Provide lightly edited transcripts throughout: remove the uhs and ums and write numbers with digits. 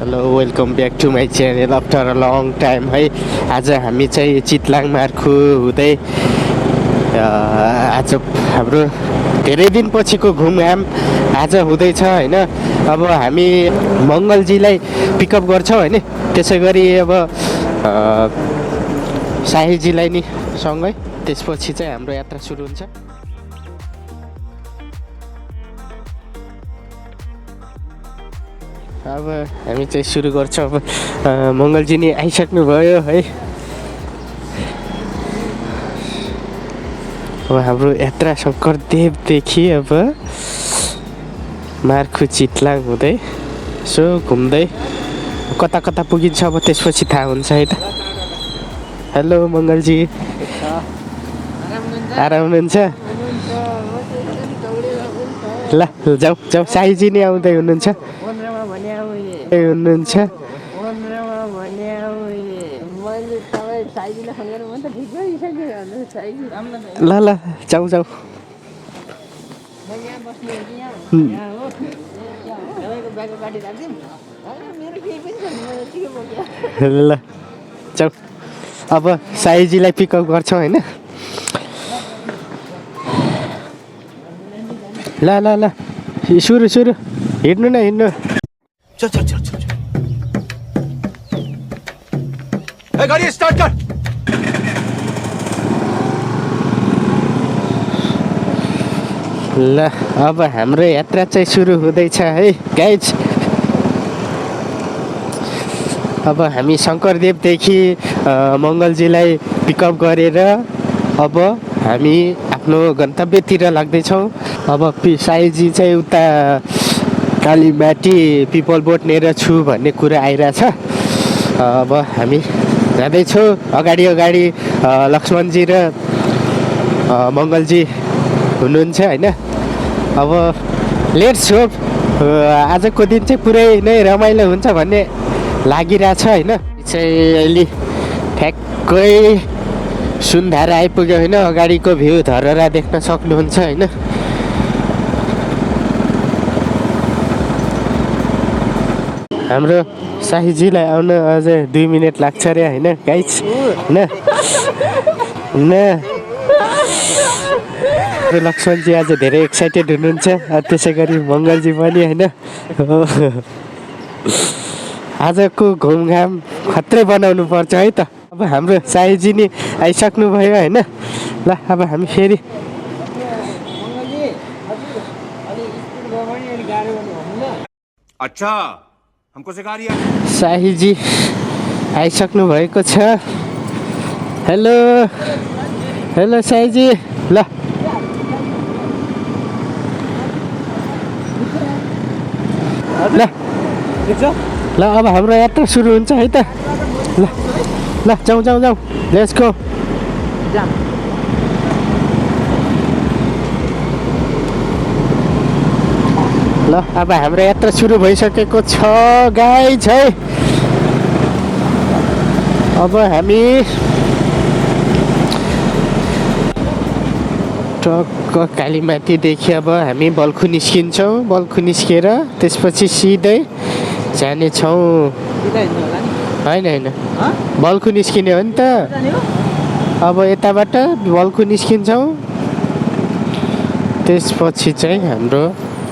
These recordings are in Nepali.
Hello welcome back to my channel after a long time है। आज हामी चाहिँ चितलाङ मार्खु हुँदै आज हाम्रो धेरै दिनपछिको घुमघाम आज हुँदैछ होइन। अब हामी मङ्गलजीलाई पिकअप गर्छौँ होइन, त्यसै गरी अब साहीजीलाई नि सँगै, त्यसपछि चाहिँ हाम्रो यात्रा सुरु हुन्छ। अब हामी चाहिँ सुरु गर्छौँ। अब मङ्गलजी नि आइसक्नुभयो है। अब हाम्रो यात्रा शङ्करदेवदेखि अब मार्खु चितलाङ हुँदै यसो घुम्दै कता कता पुगिन्छ अब त्यसपछि थाहा हुन्छ है त। हेलो मङ्गलजी, आराम हुनुहुन्छ? ल जाउँ जाउँ, साईजी नै आउँदै हुनुहुन्छ हुनुहुन्छ ल ल जाउँ जाउँ। ल जाउँ, अब साईजीलाई पिकअप गर्छौँ होइन। ल ल ल सुरु सुरु, हिँड्नु न हिँड्नु। चल चल चल चल ए गाड़ी स्टार्ट कर। ल अब हाम्रो यात्रा चाहिँ सुरु हुँदैछ है गाइज। अब हामी शङ्करदेवदेखि मङ्गलजीलाई पिकअप गरेर अब हामी आफ्नो गन्तव्यतिर लाग्दैछौँ। अब साईजी चाहिँ उता कालीमाटी पिपल बोट्नेर छु भन्ने कुरा आइरहेछ। अब हामी जाँदैछौँ अगाडि अगाडि लक्ष्मणजी र मङ्गलजी हुनुहुन्छ होइन। अब लेट्स होप आजको दिन चाहिँ पुरै नै रमाइलो हुन्छ भन्ने लागिरहेछ होइन। चाहिँ अहिले ठ्याक्कै सुनधारा आइपुग्यो होइन। अगाडिको भ्यू धरहरा देख्न सक्नुहुन्छ होइन। हाम्रो साहीजीलाई आउन अझै 2 मिनट लाग्छ अरे होइन गाइज होइन। लक्ष्मणजी आज धेरै एक्साइटेड हुनुहुन्छ, त्यसै गरी मङ्गलजी पनि होइन। आजको घुमघाम खत्रै बनाउनु पर्छ है त। अब हाम्रो साईजी नि आइसक्नुभयो होइन। ल अब हामी फेरि अच्छा हमको सिखा रही है। साहीजी आइसक्नु भएको छ। हेलो हेलो साईजी। ल ल ल अब हाम्रो यात्रा सुरु हुन्छ है त। ल ल जाउँ जाउँ जाउँ, लेट्स गो। ल अब हाम्रो यात्रा सुरु भइसकेको छ गाइज है। अब हामी टक्क कालीमाटीदेखि अब हामी बल्खु निस्किन्छौँ। बल्खु निस्केर त्यसपछि सिधै जानेछौँ। होइन होइन, बल्खु निस्किने हो नि त। अब यताबाट बल्खु निस्किन्छौँ, त्यसपछि चाहिँ हाम्रो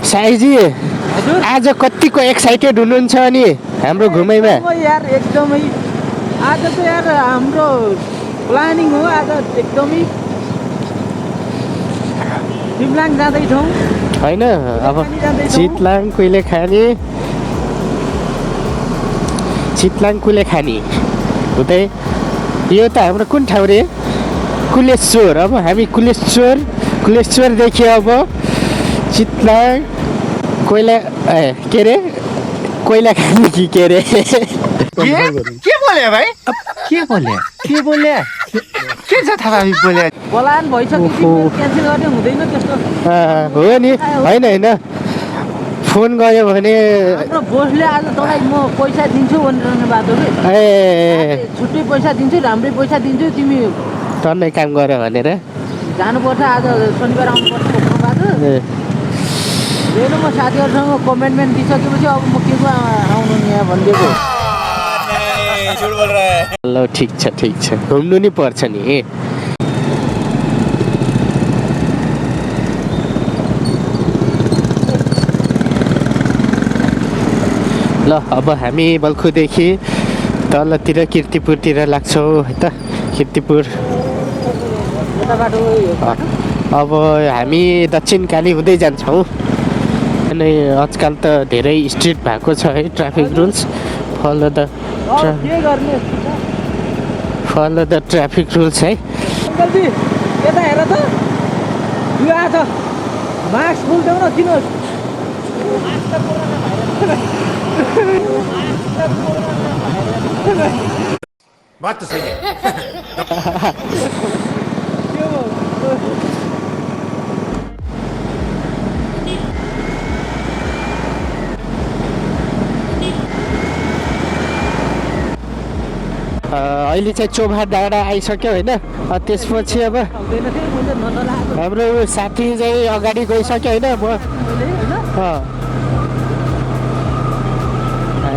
साईजी आज कतिको एक्साइटेड हुनुहुन्छ अनि हाम्रो घुमाइमा? यार एकदमै आज त यार हाम्रो प्लानिङ हो। आज एकदमै चितलाङ जाँदैछौँ होइन। अब चितलाङ कुहिलेखानी, चितलाङ कुहिलेखानी हुँदै यो त हाम्रो कुन ठाउँ रे? कुलेश्वर। अब हामी कुलेश्वरदेखि अब चितलाङ कोइला के अरे कोइलाखानी कि के अरे के बोले भाई? के बोले के छ थाहा बोले? प्लान भइसक्यो, क्यान्सल गर्ने हुँदैन त्यस्तो। हो नि। होइन होइन, फोन गऱ्यो भने हाम्रो बोसले आज तँलाई म पैसा दिन्छु भनेर बाटो कि ए छुट्टै पैसा दिन्छु, राम्रै पैसा दिन्छु, तिमी टन्नै काम गर भनेर जानुपर्छ। आज शनिबार आउनुपर्छ बाटो। हेर्नु म साथीहरूसँग कमेन्टमेन्ट दिइसकेपछि अब म के को आउनु नि यहाँ भनिदिएको ल ठिक छ घुम्नु नि पर्छ नि ल अब हामी बल्खुदेखि तलतिर किर्तिपुरतिर लाग्छौँ है त किर्तिपुर यता बाटो अब हामी दक्षिण काली हुँदै जान्छौँ अनि आजकल त धेरै स्ट्रिक्ट भएको छ है ट्राफिक रुल्स फलो द के गर्ने ट्राफिक रुल्स है अङ्कलजी यता हेर त यो आछ मास्क खोल्देऊ न किन बात तो सही है अहिले चाहिँ चोभा डाँडा आइसक्यो होइन त्यसपछि अब हाम्रो साथी चाहिँ अगाडि गइसक्यो होइन म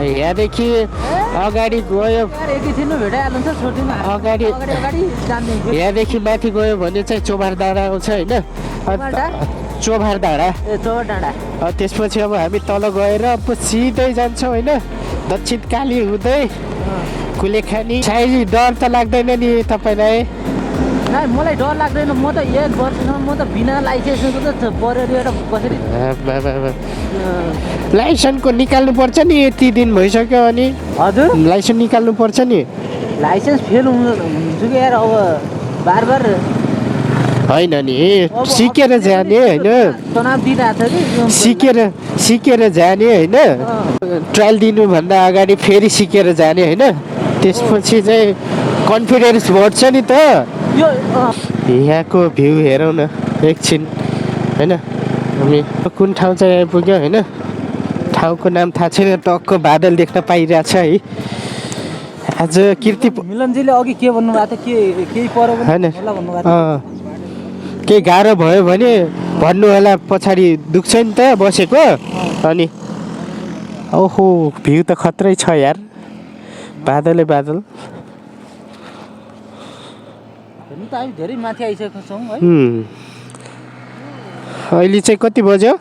यहाँदेखि अगाडि गयो अगाडि यहाँदेखि माथि गयो भने चाहिँ चोभार डाँडा आउँछ होइन चोभार डाँडा त्यसपछि अब हामी तल गएर अब सिधै जान्छौँ होइन दक्षिण काली हुँदै कुलेखानी सायद डर त लाग्दैन नि तपाईँलाई मलाई डर लाग्दैन म त 1 वर्षसम्म म त बिना लाइसेन्सको त परेर कसरी लाइसेन्सको निकाल्नु पर्छ नि यति दिन भइसक्यो अनि हजुर लाइसेन्स निकाल्नु पर्छ नि लाइसेन्स फेल हुन्छु कि यार अब बार होइन नि सिकेर जाने होइन तनाव दिइरहेको छ कि सिकेर जाने होइन ट्रायल दिनुभन्दा अगाडि फेरि सिकेर जाने होइन त्यसपछि चाहिँ कन्फिडेन्स बढ्छ नि त यहाँको भ्यू हेरौँ न एकछिन होइन हामी कुन ठाउँ चाहिँ आइपुग्यो होइन ठाउँको नाम थाहा छैन टक्क बादल देख्न पाइरहेछ है आज मिलनजीले अघि के भन्नुभएको थियो केही पऱ्यो होइन भन्नुभएको केही गाह्रो भयो भने भन्नु होला पछाडि दुख्छ नि त बसेको अनि ओहो भ्यू त खत्रै छ यार बादलै बादल हेर्नु त हामी धेरै माथि आइसकेको छौँ है अहिले चाहिँ कति बज्यो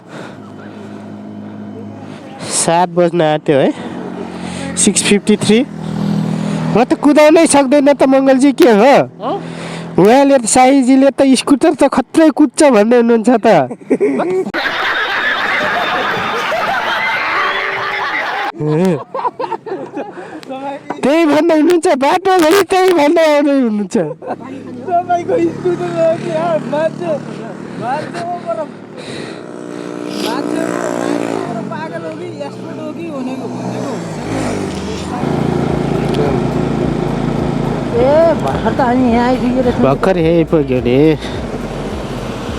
7 बज्न आँट्यो है 6:53 म त कुदाउनै सक्दैन त मङ्गलजी के हो उहाँले त साईजीले त स्कुटर त खत्रै कुद्छ भन्दै हुनुहुन्छ त त्यही भन्दै हुनुहुन्छ बाटोभरि त्यही भन्दै आउँदै हुनुहुन्छ तपाईँको स्कुटर पागल हो कि एक्सपर्ट हो कि भनेको ए भर्खर त हामी यहाँ आइपुगेर भर्खर यहीँ आइपुग्यो नि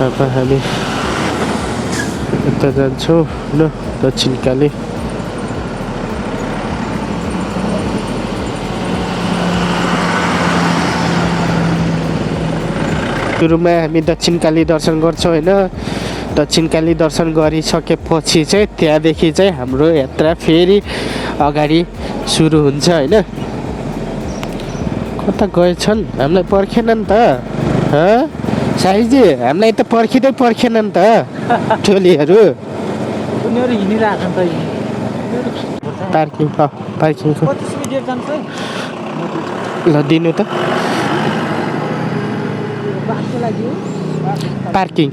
अब हामी यता जान्छौँ होइन दक्षिण काली सुरुमा हामी दक्षिण काली दर्शन गर्छौँ होइन दक्षिण काली दर्शन गरिसकेपछि चाहिँ त्यहाँदेखि चाहिँ हाम्रो यात्रा फेरि अगाडि सुरु हुन्छ होइन कता गएछन् हामीलाई पर्खेन नि त साईजी हामीलाई त पर्खेन नि त टोलीहरू उनीहरू हिँडिरहेको छ पार्किङको ल दिनु त पार्किङ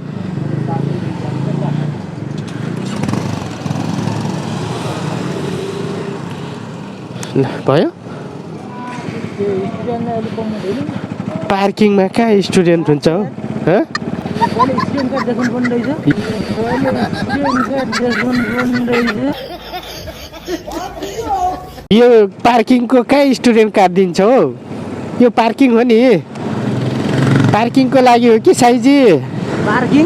ल भयो पार्किङमा कहाँ स्टुडेन्ट हुन्छ हो यो पार्किङको कहाँ स्टुडेन्ट कार्ड दिन्छ हो यो पार्किङ हो नि पार्किङको लागि हो कि साइजी पार्किङ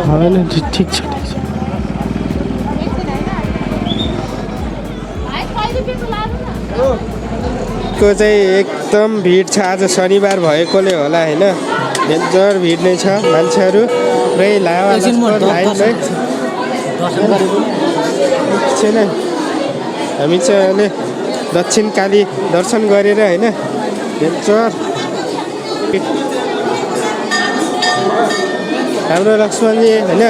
होइन ठिक छ रातको चाहिँ एकदम भिड छ आज शनिबार भएकोले होला होइन डेन्जर भिड नै छ मान्छेहरू पुरै लाइनमै छैन हामी चाहिँ अहिले दक्षिण काली दर्शन गरेर होइन डेन्जर हाम्रो लक्ष्मणजी होइन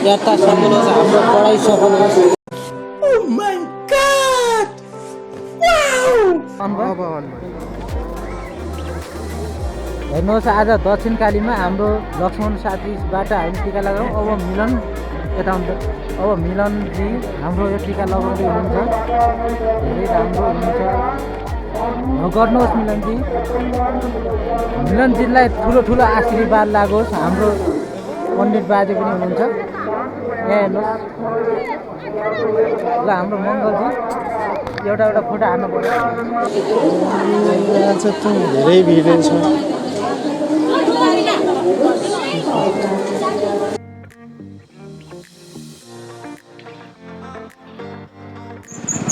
यात्रा सफल होस् हाम्रो पढाइ सफल होस् हेर्नुहोस् आज दक्षिणकालीमा हाम्रो लक्ष्मण साथीबाट हामी टिका लगाउँ अब मिलन यता हुन्छ अब मिलनजी हाम्रो यो टिका लगाउँदै हुनुहुन्छ धेरै राम्रो हुनुहुन्छ गर्नुहोस् मिलनजी मिलनजीलाई ठुलो ठुलो आशीर्वाद लागोस् हाम्रो पण्डित बाजे पनि हुनुहुन्छ यहाँ हेर्नुहोस् ल हाम्रो मङ्गलजी एउटा फोटो हाल्नु पर्यो धेरै भिड छ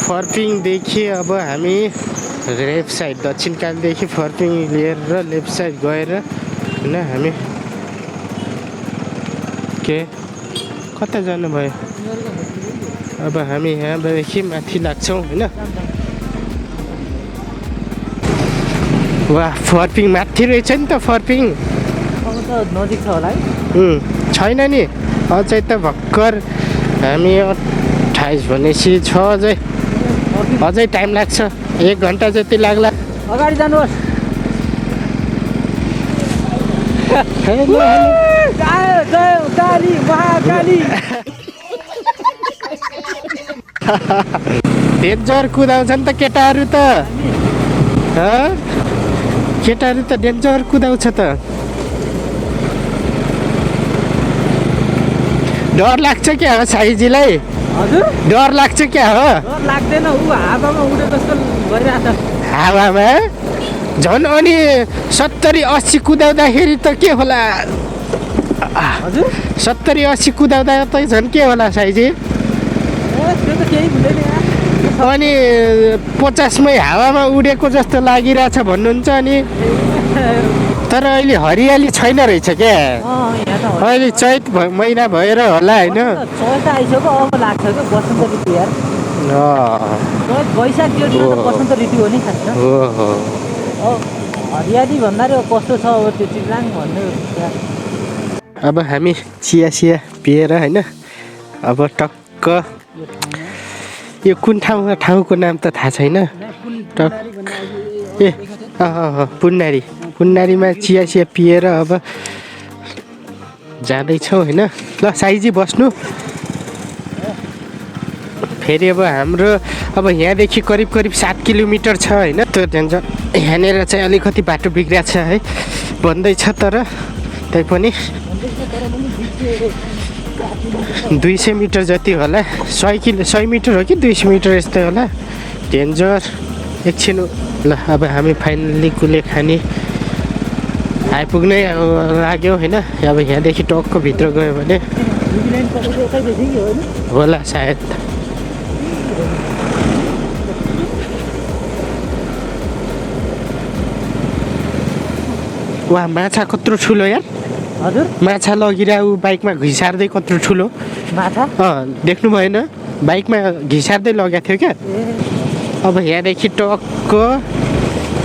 फर्पिङदेखि अब हामी लेफ्ट साइड दक्षिणकालीदेखि फर्पिङ लिएर लेफ्ट साइड गएर होइन हामी के कता जानुभयो अब हामी यहाँदेखि माथि लाग्छौँ होइन वा फर्पिङ माथि रहेछ नि त फर्पिङ अब त नजिक छ होला है छैन नि अझै त भर्खर हामी 28 भनेपछि छ अझै टाइम लाग्छ 1 घन्टा जति लाग्ला अगाडि जानुहोस् महाकाली डेन्जर कुदाउँछन् त केटाहरू त डेन्जर कुदाउँछ त डर लाग्छ क्या हो साईजीलाई हजुर डर लाग्छ क्या हो डर लाग्दैन ऊ हावामा उडे जस्तो भइरहेछ हावामा झन् अनि 70-80 कुदाउँदाखेरि त के होला हजुर 70-80 कुदाउँदा त झन् के होला साईजी त्यो त केही हुँदैन अनि 50 मै हावामा उडेको जस्तो लागिरहेछ भन्नुहुन्छ अनि तर अहिले हरियाली छैन रहेछ क्या अहिले चैत महिना भएर होला होइन चैत आइसक्यो अब लाग्छ कि बसन्त ऋतु यार चैत वैशाख जेठमा त बसन्त ऋतु हो नि खास हरियाली भन्दाखेरि अब कस्तो छ अब त्यो चित्राङ भन्ने अब हामी चिया पिएर होइन अब टक्क यो कुन ठाउँको नाम त थाहा छैन ए पुन्नारीमा चिया पिएर अब जाँदैछौँ होइन ल साईजी बस्नु फेरि अब हाम्रो अब यहाँदेखि करिब 7 किलोमिटर छ होइन त्यो जान्छ यहाँनिर चाहिँ अलिकति बाटो बिग्रिएको छ है भन्दैछ तर तैपनि 200 मिटर जति होला 100 मिटर हो कि 200 मिटर यस्तै होला डेन्जर एकछिन ल अब हामी फाइनल्ली कुलेखानी आइपुग्नै लाग्यो होइन अब यहाँदेखि टक्क भित्र गयो भने होला सायद वा माछा कत्रो ठुलो यार हजुर माछा लगिरह ऊ बाइकमा घिसार्दै कत्रो ठुलो माछा देख्नु भएन बाइकमा घिसार्दै लगेको थियो क्या अब यहाँदेखि टक्क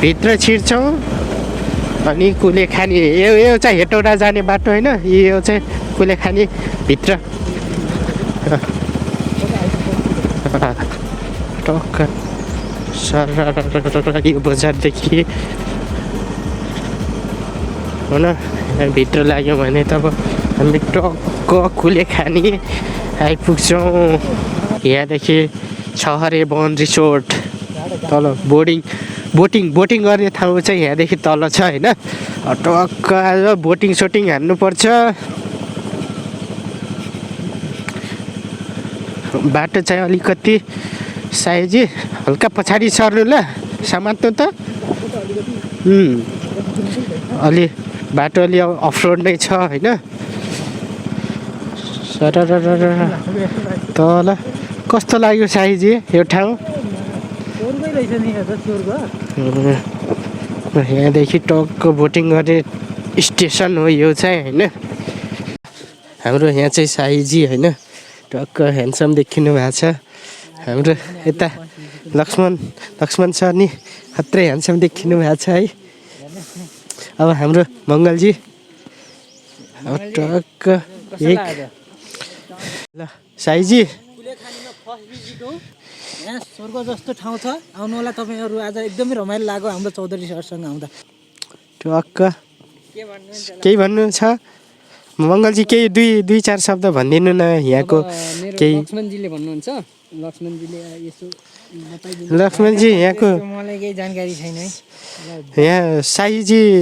भित्र छिर्छौँ अनि कुलेखानी यो चाहिँ हेटौडा जाने बाटो होइन यो चाहिँ कुलेखानी भित्र टक्क सर यो बजारदेखि होइन भित्र लाग्यो भने त अब हामी टक्क कुलेखानी आइपुग्छौँ यहाँदेखि छहरे वन रिसोर्ट तल बोटिङ गर्ने ठाउँ चाहिँ यहाँदेखि तल छ होइन टक्क आज बोटिङ हान्नुपर्छ बाटो चाहिँ अलिकति साइजी हल्का पछाडि सर्नु ल समात्नु त अलि बाटो अलि अफ रोड नै छ होइन तल कस्तो लाग्यो साईजी यो ठाउँ स्वर्गै रहेछ नि यो त स्वर्ग यहाँदेखि टक्क बोटिङ गर्ने स्टेसन हो यो चाहिँ होइन हाम्रो यहाँ चाहिँ साईजी होइन टक्क ह्यान्डसम देखिनु भएको छ हाम्रो यता लक्ष्मण सर नि खत्रै ह्यान्डसम देखिनु भएको छ है अब हाम्रो मङ्गलजी अब टक्क एक ल साईजी यहाँ स्वर्ग जस्तो ठाउँ छ आउनु होला तपाईँहरू आज एकदमै रमाइलो लाग्यो हाम्रो चौधरी सरसँग आउँदा टक्क केही भन्नु छ मङ्गलजी केही दुई चार शब्द भनिदिनु न यहाँको केही लक्ष्मणजीले भन्नुहुन्छ लक्ष्मणजी यहाँको मलाई केही जानकारी छैन है यहाँ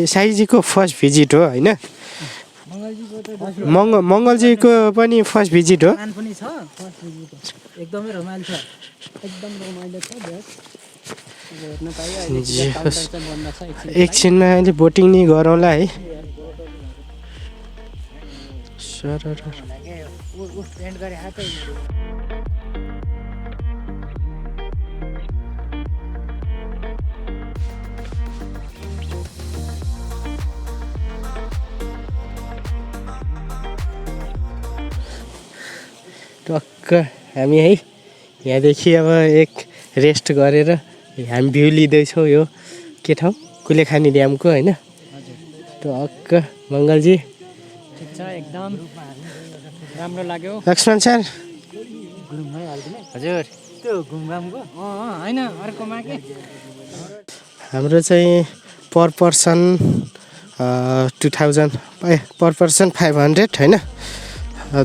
साईजीको फर्स्ट भिजिट हो होइन मङ्गलजीको पनि फर्स्ट भिजिट हो पनि छ एकदमै रमाइलो छ एकदम रमाइलो छ एकछिनमा अहिले बोटिङ नि गरौँला है टक्क हामी है यहाँदेखि अब एक रेस्ट गरेर हामी भ्यू लिँदैछौँ यो के ठाउँ कुलेखानी ड्यामको होइन टक्क मङ्गलजी ठिक छ एकदम राम्रो लाग्यो लक्ष्मण सर हजुर त्यो घुमघामको होइन अर्कोमा के हाम्रो चाहिँ पर पर्सन 2000 पर पर्सन 500 होइन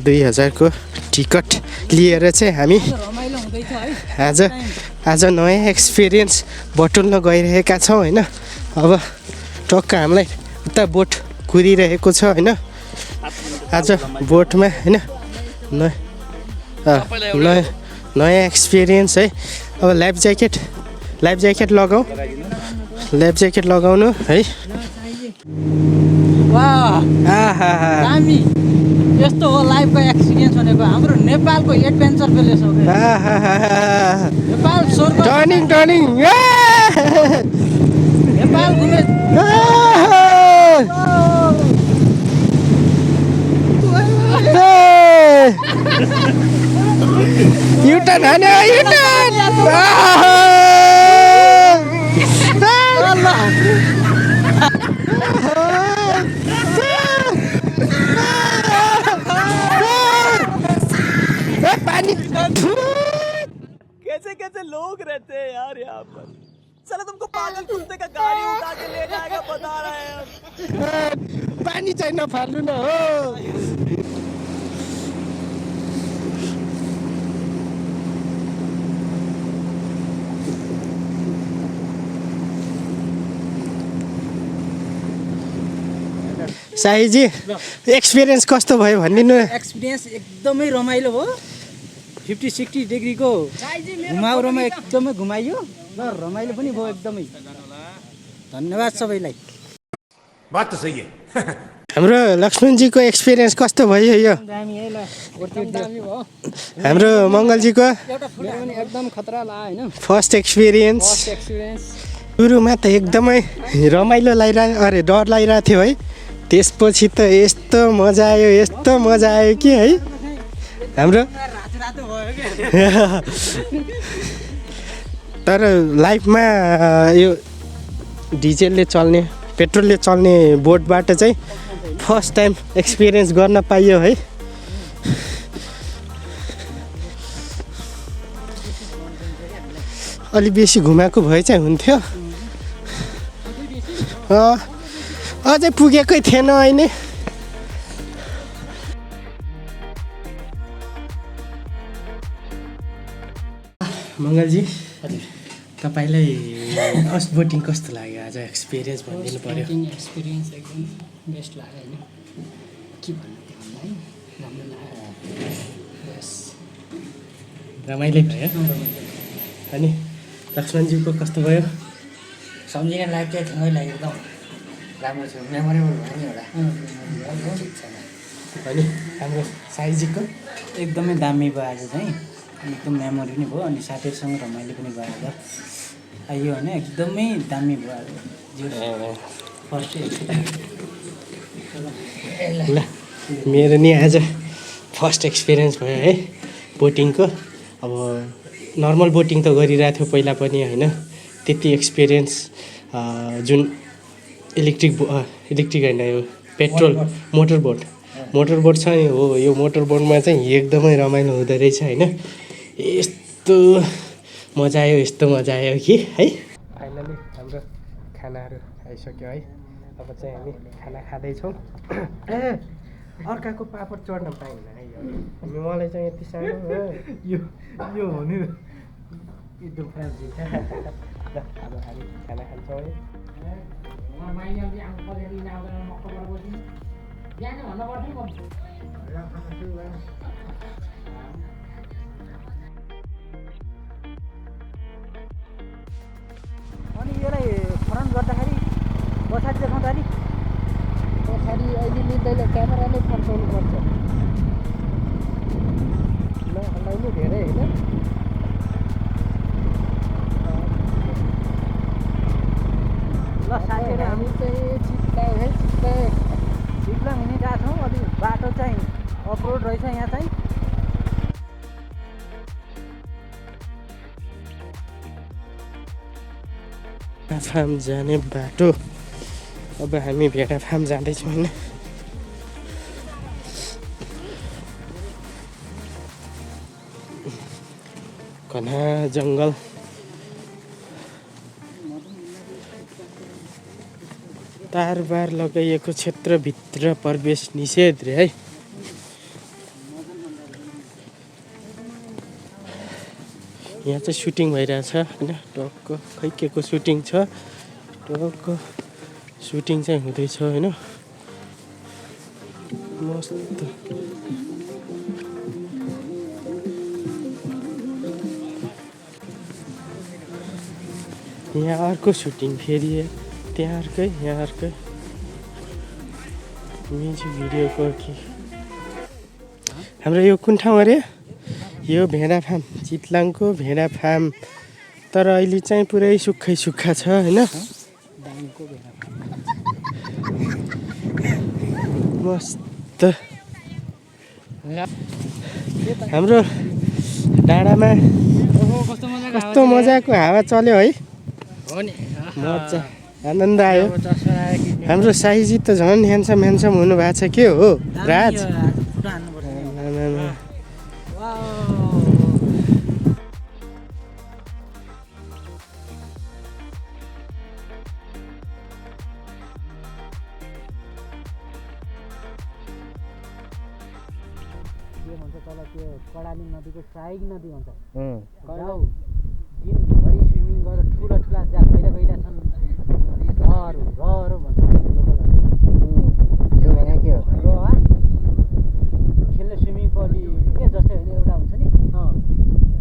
2000 को टिकट लिएर चाहिँ हामी रमाइलो हुँदैछ है आज नयाँ एक्सपिरियन्स बटुल्न गइरहेका छौँ होइन अब टक्क हामीलाई उता बोट कुदिरहेको छ होइन आज बोटमा होइन नयाँ एक्सपिरियन्स है अब लाइफ ज्याकेट लगाउनु है दामी यस्तो हो लाइफको एक्सपिरियन्स भनेको हाम्रो नेपालको एडभेन्चर प्लेस हो नेपाल स्वर्ग टर्निङ नेपाल घुमे युटर्न हान्यो युटर्न पानी कैसे लोग रहते हैं यार यहाँ पर चलो तुमको पागल कुत्ते का गाड़ी उठा के ले जाएगा बता रहे हैं पानी चाहिँ नफाल्नु न हो साईजी एक्सपिरियन्स कस्तो भयो भनिदिनु एक्सपिरियन्स एकदमै रमाइलो हो 50-60 डिग्रीको घुमाउरोमा एकदमै घुमाइयो र रमाइलो पनि भयो एकदमै धन्यवाद सबैलाई बात तो सही है हाम्रो लक्ष्मणजीको एक्सपिरियन्स कस्तो भयो यो दामी है ल दामी भयो हाम्रो मङ्गलजीको एकदम खतरा ला हैन फर्स्ट एक्सपिरियन्स सुरुमा त एकदमै रमाइलो डर लागिरहेको थियो है त्यसपछि त यस्तो मजा आयो कि है हाम्रो तर लाइफमा यो डिजेलले चल्ने पेट्रोलले चल्ने बोटबाट चाहिँ फर्स्ट टाइम एक्सपिरियन्स गर्न पाइयो है अलि बेसी घुमाएको भए चाहिँ हुन्थ्यो अझै पुगेकै थिएन अहिले मङ्गलजी तपाईँलाई फर्स्ट बोटिङ कस्तो लाग्यो आज एक्सपिरियन्स भनिदिनु पर्यो एक्सपिरियन्स एकदम बेस्ट लाग्यो हैन के भन्नु त्यो भन्दा है राम्रो लाग्यो यस रमाइलो भयो अनि लक्ष्मणजीको कस्तो भयो सम्झिने लाइफ चाहिँ सँगै लाग्यो एकदम राम्रो छ मेमोरेबल भयो नि एउटा ठिक छ अनि हाम्रो साइजीको एकदमै दामी भयो आज चाहिँ एकदम मेमोरी पनि भयो अनि साथीहरूसँग रमाइलो पनि भयो आज आयो होइन एकदमै दामी भयो आज फर्स्ट ल मेरो नि आज फर्स्ट एक्सपिरियन्स भयो है बोटिङको अब नर्मल बोटिङ त गरिरहेको थियो पहिला पनि होइन त्यति एक्सपिरियन्स जुन इलेक्ट्रिक होइन यो पेट्रोल मोटर बोट छ नि हो यो मोटर बोटमा चाहिँ एकदमै रमाइलो हुँदो रहेछ होइन यस्तो मजा आयो कि है फाइनली हाम्रो खानाहरू आइसक्यो है अब चाहिँ हामी खाना खाँदैछौँ अर्काको पापड चढ्न पाइन्न है मलाई चाहिँ यति सानो यो हो नि एकदम फ्यान्सी ल अब हामी खाना खान्छौँ है अनि यसलाई फरन गर्दाखेरि पछाडि देखाउँदाखेरि पछाडि अहिले मिल्दैन क्यामेराले फर्काउनु पर्छ ल हल्लाउनु धेरै होइन ल साथीहरू हामी चाहिँ चिप्लाङ हिँडी गएको छौँ अनि बाटो चाहिँ अफरोड रहेछ यहाँ चाहिँ फार्म जाने बाटो अब हामी भेडा फार्म जाँदैछौँ होइन घना जङ्गल तारबार लगाइएको क्षेत्रभित्र प्रवेश निषेध रे है यहाँ चाहिँ सुटिङ भइरहेछ होइन टक्क खै के को सुटिङ छ टक्क सुटिङ चाहिँ हुँदैछ होइन मस्त यहाँ अर्को सुटिङ फेरि त्यहाँ अर्कै यहाँ अर्कै म्युजिक भिडियोको कि हाम्रो यो कुन ठाउँ अरे यो भेडा फार्म चितलाङको भेडा फार्म तर अहिले चाहिँ पुरै सुक्खा छ होइन मस्त हाम्रो डाँडामा कस्तो मजाको हावा चल्यो है मजा आनन्द आयो हाम्रो साइजी त झन् ह्यान्डसम हुनु भएको छ के हो राज त्यो कडाली नदीको साइग नदी भन्छ जाऊ दिनभरि स्विमिङ गरेर ठुला जहाँ गहिरा छन् घर भन्छ लोकलहरू खेल्ने स्विमिङ पली के जस्तै होइन एउटा हुन्छ नि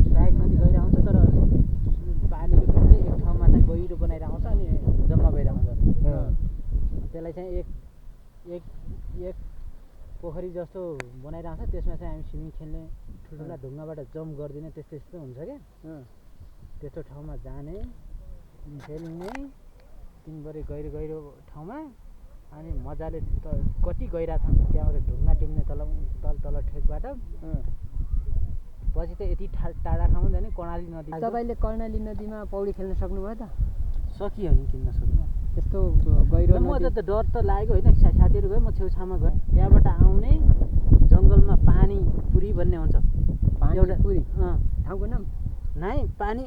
साइग नदी गहिरा हुन्छ तर पानीको खेल्ने एक ठाउँमा चाहिँ गहिरो बनाएर आउँछ अनि जम्मा भएर आउँछ त्यसलाई चाहिँ एक पोखरी जस्तो बनाएर आउँछ त्यसमा चाहिँ हामी स्विमिङ खेल्ने ठुल्ठुला ढुङ्गाबाट जम्प गरिदिने त्यस्तो हुन्छ क्या त्यस्तो ठाउँमा जाने खेल्ने दिनभरि गहिरो ठाउँमा अनि मजाले कति गहिरा छन् त्यहाँबाट ढुङ्गा टिप्ने तल ठेकबाट पछि त यति टाढा ठाउँमा जाने कर्णाली नदी तपाईँले कर्णाली नदीमा पौडी खेल्न सक्नुभयो त सकियो नि किन्न सक्नु त्यस्तो गहिरो म त डर त लागेको होइन साथीहरू गयो म छेउछाउमा गएँ त्यहाँबाट आउने जङ्गलमा पानी पुरी भन्ने हुन्छ एउटा पुरी ठाउँको नाम नाइ पानी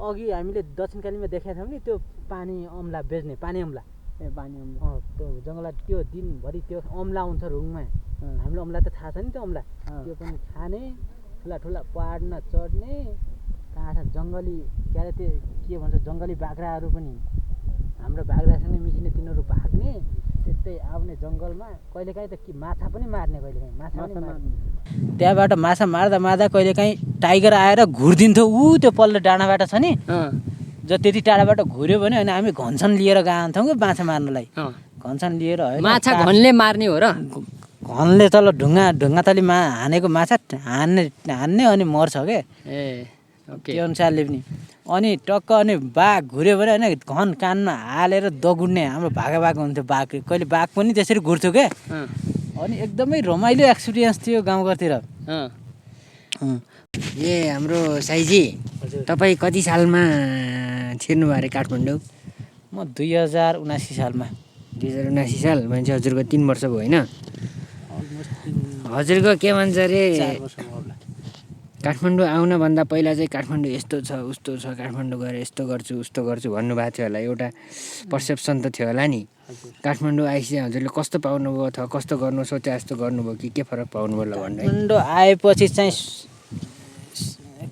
अघि हामीले दक्षिणकालीमा देखाएको थियौँ नि त्यो पानी अम्ला बेच्ने पानी अम्ला पानी अम्ला त्यो जङ्गलमा त्यो दिनभरि त्यो अम्ला आउँछ रुङमा हामीलाई अम्ला त थाहा छ नि त्यो अम्ला त्यो पनि खाने ठुला पहाडमा चढ्ने कहाँ छ जङ्गली के अरे त्यो के भन्छ जङ्गली बाख्राहरू पनि हाम्रो बाख्रासँग मिसिने तिनीहरू भाग्ने त्यस्तै आउने जङ्गलमा कहिलेकाहीँ त कि माछा पनि मार्ने कहिलेकाहीँ माछा मार्ने त्यहाँबाट माछा मार्दा कहिलेकाहीँ टाइगर आएर घुरिदिन्थ्यो त्यो पल्लो डाँडाबाट छ नि त्यति टाढाबाट घुर्यो भने अनि हामी घनसन लिएर गएथ्यौँ कि माछा मार्नलाई घनसन लिएर माछा घनले मार्ने हो र घनले तल ढुङ्गा तलीमा हानेको माछा हान्ने अनि मर्छ के ए ओके त्यो अनुसारले पनि अनि टक्क अनि बाघ घुर्यो भने होइन घन कानमा हालेर दगुड्ने हाम्रो भागा हुन्थ्यो बाघ कहिले बाघ पनि त्यसरी घुर्थ्यो क्या अनि एकदमै रमाइलो एक्सपिरियन्स थियो गाउँघरतिर ए हाम्रो साइजी तपाईँ कति सालमा छिर्नुभयो अरे काठमाडौँ म 2079 सालमा 2079 साल मान्छे हजुरको 3 वर्ष भयो होइन हजुरको के भन्छ अरे 4 वर्ष भयो होला काठमाडौँ आउनभन्दा पहिला चाहिँ काठमाडौँ यस्तो छ उस्तो छ काठमाडौँ गएर यस्तो गर्छु उस्तो गर्छु भन्नुभएको थियो होला एउटा पर्सेप्सन त थियो होला नि काठमाडौँ आएपछि हजुरले कस्तो पाउनुभयो अथवा कस्तो गर्नु सोचे जस्तो गर्नुभयो कि के फरक पाउनुभयो ल भन्नु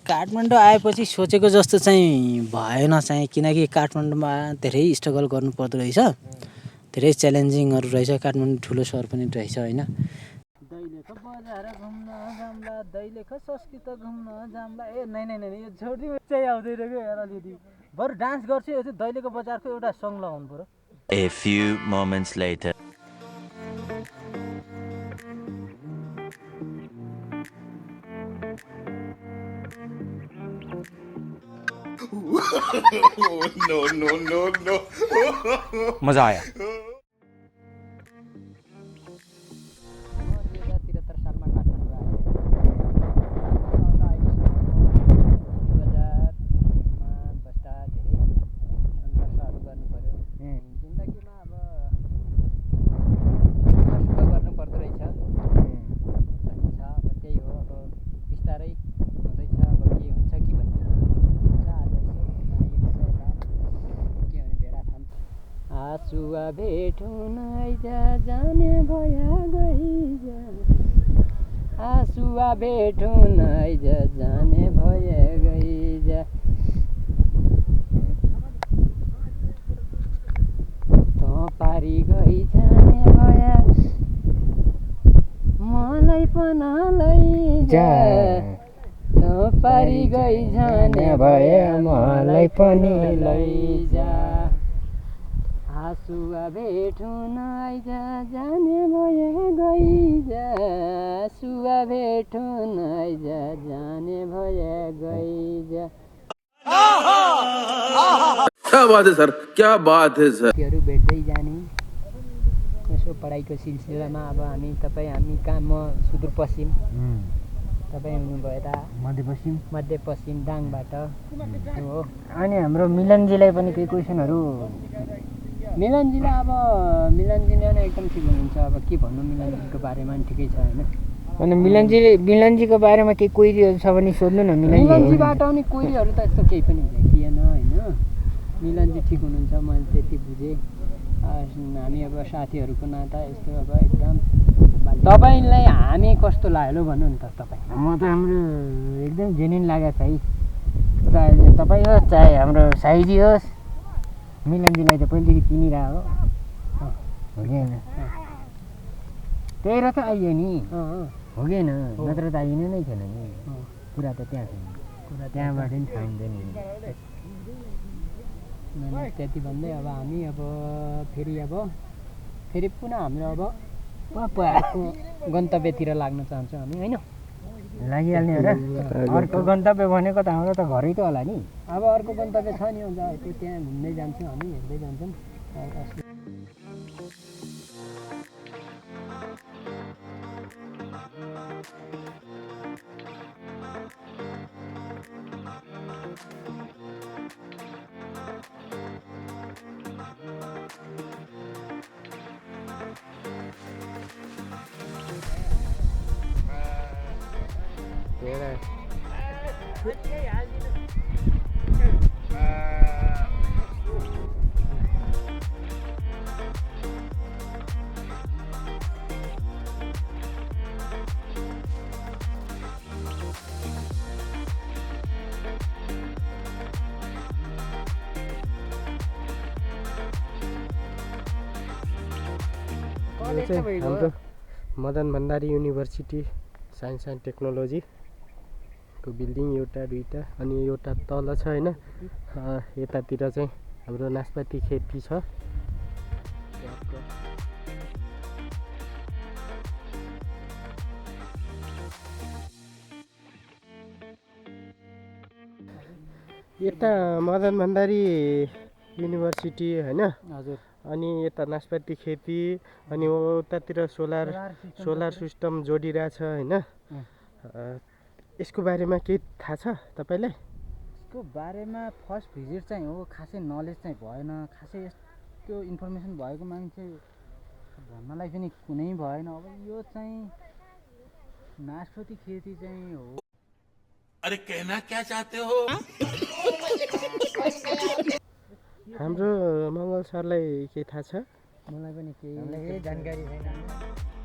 काठमाडौँ आएपछि सोचेको जस्तो चाहिँ भएन चाहिँ किनकि काठमाडौँमा धेरै स्ट्रगल गर्नु पर्दो रहेछ धेरै च्यालेन्जिङहरू रहेछ काठमाडौँ ठुलो सहर पनि रहेछ होइन दैलेख बजार घुम्न जाम्ला दैलेख संस्कृत घुम्न जाम्ला ए नै यो छोडी चाहिँ आउँदैन क्या अलिअलि बरु डान्स गर्छु यो चाहिँ दैलेखको बजारको एउटा सङ लगाउनु पर्यो A few moments later. No. मजा आया 2073 सालमा काठमाडौँ आएँ बजारमा बस्दा धेरै सङ्घर्षहरू गर्नु पर्यो जिन्दगीमा अब सुख गर्नु पर्दो रहेछ भन्ने छ अब त्यही हो अब बिस्तारै हुँदैछ अब के हुन्छ कि भन्ने हुन्छ आज यसो के भने भेडा थाम आसुवा भेटुन आइजा जाने भया गइजा आसुवा भेटुन आइजा जाने भया गइजा त पारी गइ जाने भया मलाई पन लैजा त पारी गइ जाने भया मलाई पनि लैजा आसुवा भेटुन आइजा जाने भए गइजा आसुवा भेटुन आइजा जाने भए गइजा क्या बात है सर क्या बात है सर साथीहरू भेट्दै जाने यसो पढाइको सिलसिलामा अब हामी कहाँ म सुदूरपश्चिम तपाईँ हुनुभयो यता मध्यपश्चिम दाङबाट हो अनि हाम्रो मिलनजीलाई पनि केही क्वेसनहरू मिलनजीलाई अब मिलनजीले नै एकदम ठिक हुनुहुन्छ अब के भन्नु मिलनजीको बारेमा पनि ठिकै छ होइन अनि मिलनजीको बारेमा केही क्वेरीहरू छ भने सोध्नु न मिलनजीबाट पनि क्वेरीहरू त यस्तो केही पनि भेटिएन होइन मिलनजी ठिक हुनुहुन्छ मैले त्यति बुझेँ हामी अब साथीहरूको नाता यस्तो अब एकदम तपाईँलाई हामी कस्तो लाग्यो भन्नु नि त तपाईँ म त हाम्रो एकदम जेन्युन लागेको छ है चाहे तपाईँ होस् चाहे हाम्रो साइजी होस् मिलनजीलाई त पहिलेदेखि चिनिरहेको हो कि होइन त्यही र त आइयो नि हो कि होइन नत्र त आइनु नै थिएन नि कुरा त त्यहाँ छ त्यहाँबाट नि थाहा हुँदैन त्यति भन्दै अब हामी अब फेरि पुनः हाम्रो अब अर्को गन्तव्यतिर लाग्न चाहन्छौँ हामी होइन लागिहाल्ने हो र अर्को गन्तव्य भनेको त हाम्रो त घरै त होला नि अब अर्को गन्तव्य छ नि अन्त त्यो त्यहाँ घुम्दै जान्छौँ हामी हेर्दै जान्छौँ यो चाहिँ हाम्रो Madan Bhandari university science and टेक्नोलोजीको बिल्डिङ एउटा दुईवटा अनि एउटा तल छ होइन यतातिर चाहिँ हाम्रो नास्पाती खेती छ यता मदन भण्डारी युनिभर्सिटी होइन हजुर अनि यता नासपाती खेती अनि उतातिर सोलर सिस्टम जोडिरहेछ होइन यसको बारेमा केही थाहा छ तपाईँलाई यसको बारेमा फर्स्ट भिजिट चाहिँ हो खासै नलेज चाहिँ भएन खासै त्यो इन्फर्मेसन भएको मान्छे भन्नलाई पनि कुनै भएन अब यो चाहिँ नासपाती खेती चाहिँ हो अरे कहना क्या चाहते हो हाम्रो मङ्गल सरलाई के थाहा छ मलाई पनि केही जानकारी छैन